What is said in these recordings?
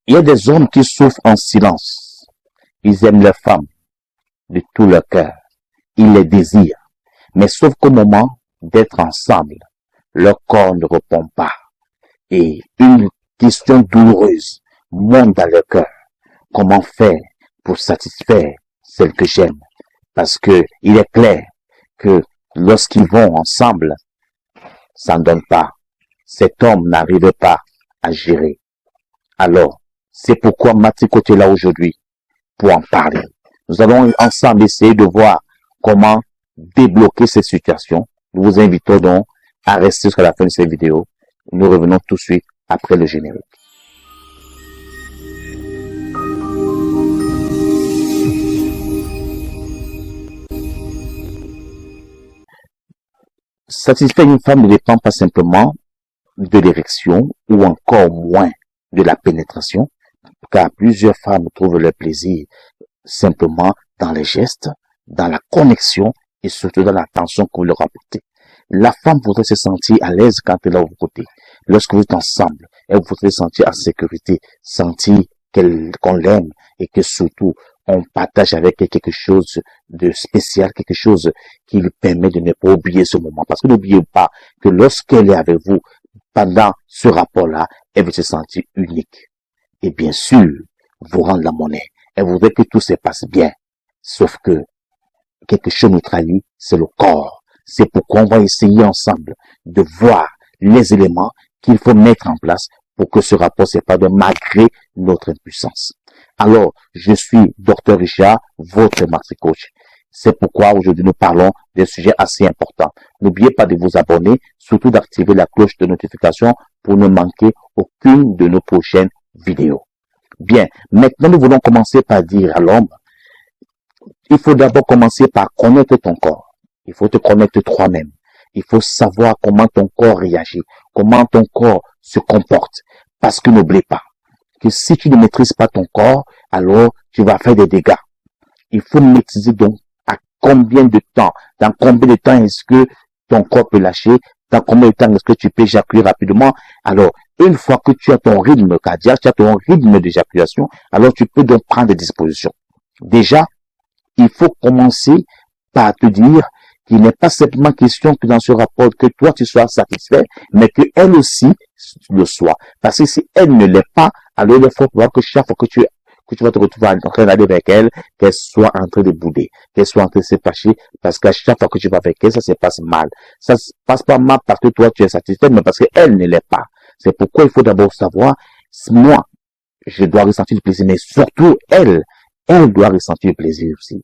Il y a des hommes qui souffrent en silence. Ils aiment leurs femmes de tout leur cœur. Ils les désirent. Mais sauf qu'au moment d'être ensemble, leur corps ne répond pas. Et une question douloureuse monte dans leur cœur. Comment faire pour satisfaire celle que j'aime? Parce que il est clair que lorsqu'ils vont ensemble, ça ne donne pas. Cet homme n'arrivait pas à gérer. Alors, c'est pourquoi Matiko est là aujourd'hui pour en parler. Nous allons ensemble essayer de voir comment débloquer cette situation. Nous vous invitons donc à rester jusqu'à la fin de cette vidéo. Nous revenons tout de suite après le générique. Satisfaire une femme ne dépend pas simplement de l'érection ou encore moins de la pénétration, car plusieurs femmes trouvent leur plaisir simplement dans les gestes, dans la connexion et surtout dans l'attention que vous leur apportez. La femme voudrait se sentir à l'aise quand elle est à vos côtés. Lorsque vous êtes ensemble, elle voudrait se sentir en sécurité, sentir qu'on l'aime et que surtout on partage avec elle quelque chose de spécial, quelque chose qui lui permet de ne pas oublier ce moment. Parce que n'oubliez pas que lorsqu'elle est avec vous, pendant ce rapport-là, elle veut se sentir unique. Et bien sûr, vous rendre la monnaie. Elle voudrait que tout se passe bien. Sauf que quelque chose nous trahit, c'est le corps. C'est pourquoi on va essayer ensemble de voir les éléments qu'il faut mettre en place pour que ce rapport se passe malgré notre impuissance. Alors, je suis Dr Richard, votre Maxi Coach. C'est pourquoi aujourd'hui nous parlons d'un sujet assez important. N'oubliez pas de vous abonner, surtout d'activer la cloche de notification pour ne manquer aucune de nos prochaines vidéos. Bien, maintenant nous voulons commencer par dire à l'homme, il faut d'abord commencer par connaître ton corps. Il faut te connaître toi-même. Il faut savoir comment ton corps réagit, comment ton corps se comporte. Parce que n'oublie pas que si tu ne maîtrises pas ton corps, alors tu vas faire des dégâts. Il faut maîtriser donc à combien de temps, dans combien de temps est-ce que ton corps peut lâcher, dans combien de temps est-ce que tu peux éjaculer rapidement. Alors, une fois que tu as ton rythme cardiaque, tu as ton rythme d'éjaculation, alors tu peux donc prendre des dispositions. Déjà, il faut commencer par te dire qu'il n'est pas simplement question que dans ce rapport que toi tu sois satisfait, mais que elle aussi le soit. Parce que si elle ne l'est pas, alors il faut voir que chaque fois que tu vas te retrouver en train d'aller avec elle, qu'elle soit en train de bouder, qu'elle soit en train de se fâcher, parce qu'à chaque fois que tu vas avec elle, ça se passe mal. Ça se passe pas mal parce que toi tu es satisfait, mais parce qu'elle ne l'est pas. C'est pourquoi il faut d'abord savoir, moi, je dois ressentir le plaisir, mais surtout elle doit ressentir le plaisir aussi.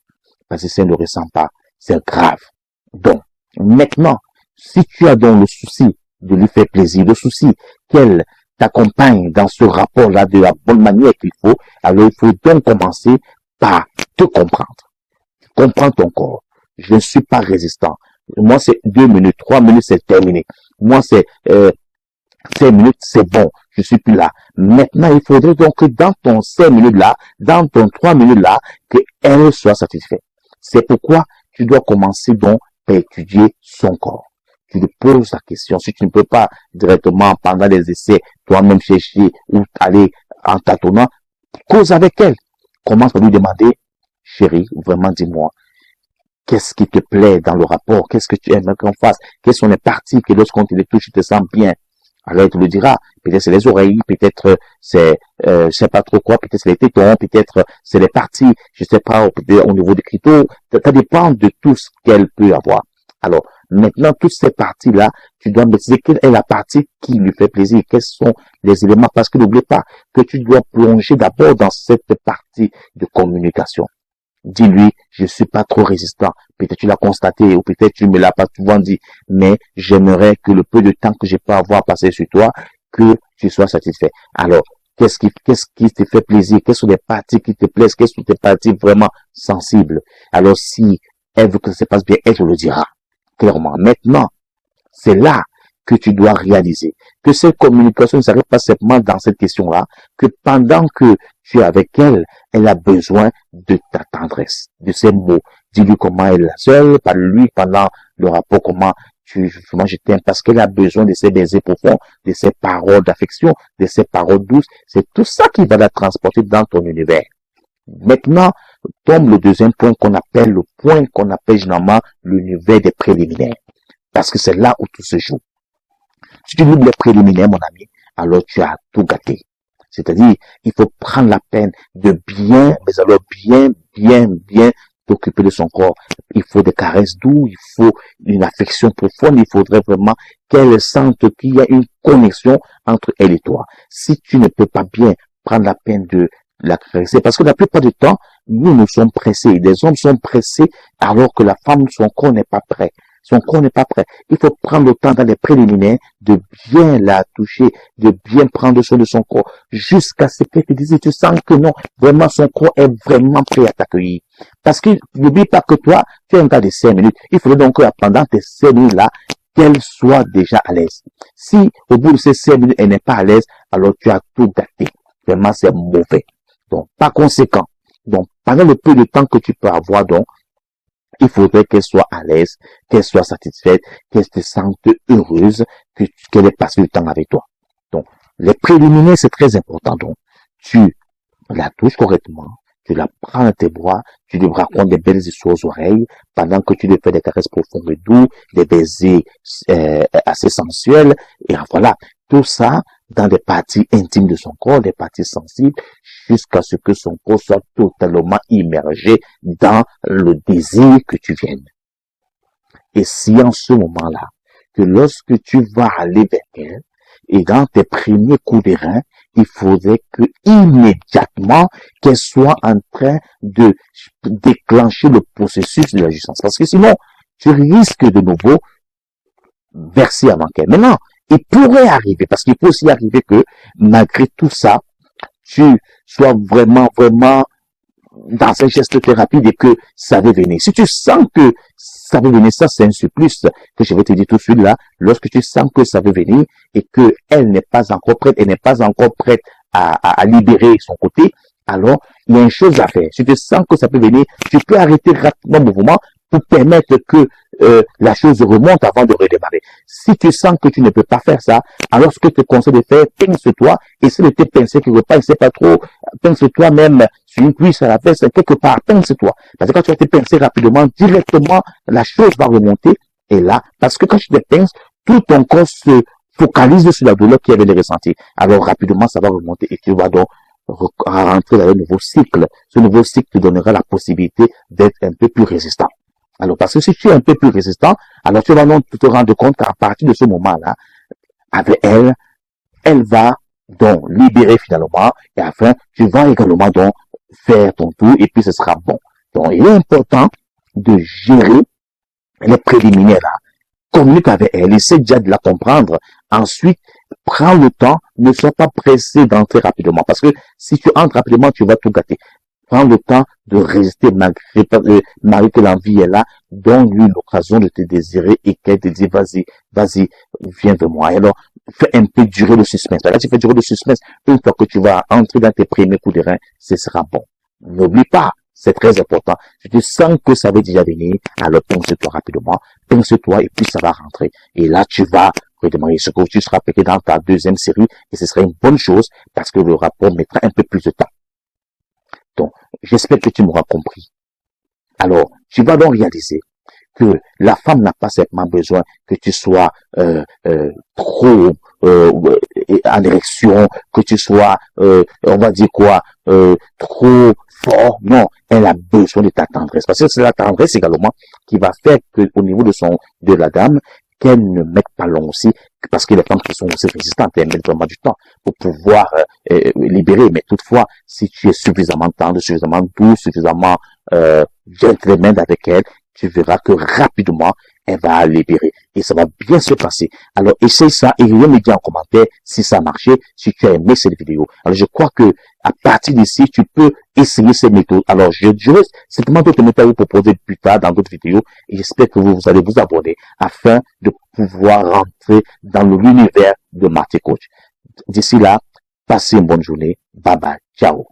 Parce que si elle ne le ressent pas, c'est grave. Donc, maintenant, si tu as donc le souci de lui faire plaisir, le souci qu'elle t'accompagne dans ce rapport-là de la bonne manière qu'il faut, alors il faut donc commencer par te comprendre. Comprends ton corps. Je ne suis pas résistant. Moi, c'est 2 minutes, 3 minutes, c'est terminé. Moi, c'est 5 minutes, c'est bon. Je suis plus là. Maintenant, il faudrait donc que dans ton 5 minutes là, dans ton 3 minutes là, qu'elle soit satisfaite. C'est pourquoi tu dois commencer donc par étudier son corps. Tu te poses la question. Si tu ne peux pas directement pendant les essais, toi-même chercher ou aller en tâtonnant, cause avec elle. Commence par lui demander, chérie, vraiment dis-moi, qu'est-ce qui te plaît dans le rapport? Qu'est-ce que tu aimes qu'on fasse? Quelles sont les parties que lorsqu'on te les touche, tu te sens bien? Alors, il te le dira. Peut-être c'est les oreilles, peut-être c'est, je sais pas trop quoi, peut-être c'est les tétons, peut-être c'est les parties, je sais pas, peut-être au niveau des clitos. Ça dépend de tout ce qu'elle peut avoir. Alors, maintenant, toutes ces parties-là, tu dois maîtriser quelle est la partie qui lui fait plaisir, quels sont les éléments, parce que n'oublie pas que tu dois plonger d'abord dans cette partie de communication. Dis-lui, je suis pas trop résistant. Peut-être tu l'as constaté, ou peut-être tu me l'as pas souvent dit, mais j'aimerais que le peu de temps que je peux avoir passé sur toi, que tu sois satisfait. Alors, qu'est-ce qui te fait plaisir? Quelles sont les parties qui te plaisent? Quelles sont les parties vraiment sensibles? Alors, si elle veut que ça se passe bien, elle te le dira. Clairement. Maintenant, c'est là que tu dois réaliser que cette communication ne s'arrête pas simplement dans cette question-là, que pendant que tu es avec elle, elle a besoin de ta tendresse, de ces mots. Dis-lui comment elle est seule, parle-lui pendant le rapport, comment Vraiment, je t'aime parce qu'elle a besoin de ces baisers profonds, de ces paroles d'affection, de ces paroles douces. C'est tout ça qui va la transporter dans ton univers. Maintenant, tombe le deuxième point qu'on appelle généralement l'univers des préliminaires. Parce que c'est là où tout se joue. Si tu oublies les préliminaires, mon ami, alors tu as tout gâté. C'est-à-dire, il faut prendre la peine de bien, mais alors bien t'occuper de son corps. Il faut des caresses douces, il faut une affection profonde, il faudrait vraiment qu'elle sente qu'il y a une connexion entre elle et toi. Si tu ne peux pas bien prendre la peine de la caresser, parce que la plupart du temps, nous sommes pressés. Les hommes sont pressés alors que la femme, son corps n'est pas prêt. Son corps n'est pas prêt. Il faut prendre le temps dans les préliminaires de bien la toucher, de bien prendre soin de son corps, jusqu'à ce qu'elle te dise, tu sens que non, vraiment son corps est vraiment prêt à t'accueillir. Parce que n'oublie pas que toi, tu es un cas de 5 minutes. Il faudrait donc que pendant tes 5 minutes-là, qu'elle soit déjà à l'aise. Si au bout de ces 5 minutes, elle n'est pas à l'aise, alors tu as tout gâté. Vraiment, c'est mauvais. Donc, par conséquent, donc, pendant le peu de temps que tu peux avoir, donc, il faudrait qu'elle soit à l'aise, qu'elle soit satisfaite, qu'elle se sente heureuse, qu'elle ait passé du temps avec toi. Donc, les préliminaires, c'est très important. Donc, tu la touches correctement, tu la prends dans tes bras, tu lui racontes des belles histoires aux oreilles, pendant que tu lui fais des caresses profondes et douces, des baisers assez sensuels, et voilà, tout ça dans des parties intimes de son corps, des parties sensibles, jusqu'à ce que son corps soit totalement immergé dans le désir que tu viennes. Et si en ce moment-là, que lorsque tu vas aller vers elle, et dans tes premiers coups de rein, il faudrait que immédiatement qu'elle soit en train de déclencher le processus de la jouissance. Parce que sinon, tu risques de nouveau verser avant qu'elle. Maintenant, il pourrait arriver, parce qu'il peut aussi arriver que malgré tout ça, tu sois vraiment dans un geste très rapide et que ça veut venir. Si tu sens que ça veut venir, ça c'est un supplice que je vais te dire tout de suite là, lorsque tu sens que ça veut venir et que elle n'est pas encore prête, elle n'est pas encore prête à libérer son côté, alors il y a une chose à faire. Si tu sens que ça peut venir, tu peux arrêter rapidement le mouvement pour permettre que la chose remonte avant de redémarrer. Si tu sens que tu ne peux pas faire ça, alors ce que je te conseille de faire, pince-toi, essaie de te pincer quelque part, essaie pas trop, pince-toi même sur une cuisse à la fesse, quelque part, pince-toi. Parce que quand tu vas te pincer rapidement, directement, la chose va remonter, et là, parce que quand tu te pinces, tout ton corps se focalise sur la douleur qu'il avait de ressentir. Alors rapidement, ça va remonter et tu vas donc rentrer dans un nouveau cycle. Ce nouveau cycle te donnera la possibilité d'être un peu plus résistant. Alors, parce que si tu es un peu plus résistant, alors tu vas donc te rendre compte qu'à partir de ce moment-là, avec elle, elle va donc libérer finalement, et enfin, tu vas également donc faire ton tour, et puis ce sera bon. Donc, il est important de gérer les préliminaires là. Communique avec elle, essaie déjà de la comprendre. Ensuite, prends le temps, ne sois pas pressé d'entrer rapidement, parce que si tu entres rapidement, tu vas tout gâter. Prends le temps de résister malgré que l'envie est là. Donne-lui l'occasion de te désirer et qu'elle te dit, vas-y, viens vers moi. Alors, fais un peu durer le suspense. Là, tu fais durer le suspense. Une fois que tu vas entrer dans tes premiers coups de rein, ce sera bon. N'oublie pas, c'est très important. Si tu sens que ça va déjà venir, alors pense-toi rapidement, pense-toi et puis ça va rentrer. Et là, tu vas redémarrer ce que tu seras pété dans ta deuxième série et ce sera une bonne chose parce que le rapport mettra un peu plus de temps. Donc, j'espère que tu m'auras compris. Alors, tu vas donc réaliser que la femme n'a pas simplement besoin que tu sois trop en érection, que tu sois, on va dire quoi, trop fort. Non, elle a besoin de ta tendresse. Parce que c'est la tendresse également qui va faire que au niveau de la dame, qu'elle ne mette pas long aussi, parce que les femmes qui sont aussi résistantes, elles mettent vraiment du temps pour pouvoir libérer. Mais toutefois, si tu es suffisamment tendre, suffisamment doux, suffisamment gentleman avec elle, tu verras que rapidement, elle va libérer. Et ça va bien se passer. Alors, essaye ça et viens me dire en commentaire si ça a marché, si tu as aimé cette vidéo. Alors, je crois que à partir d'ici, tu peux essayer ces méthodes. Alors, je vais simplement d'autres méthodes à vous proposer plus tard dans d'autres vidéos. Et j'espère que vous allez vous abonner afin de pouvoir rentrer dans l'univers de Marty Coach. D'ici là, passez une bonne journée. Bye bye. Ciao.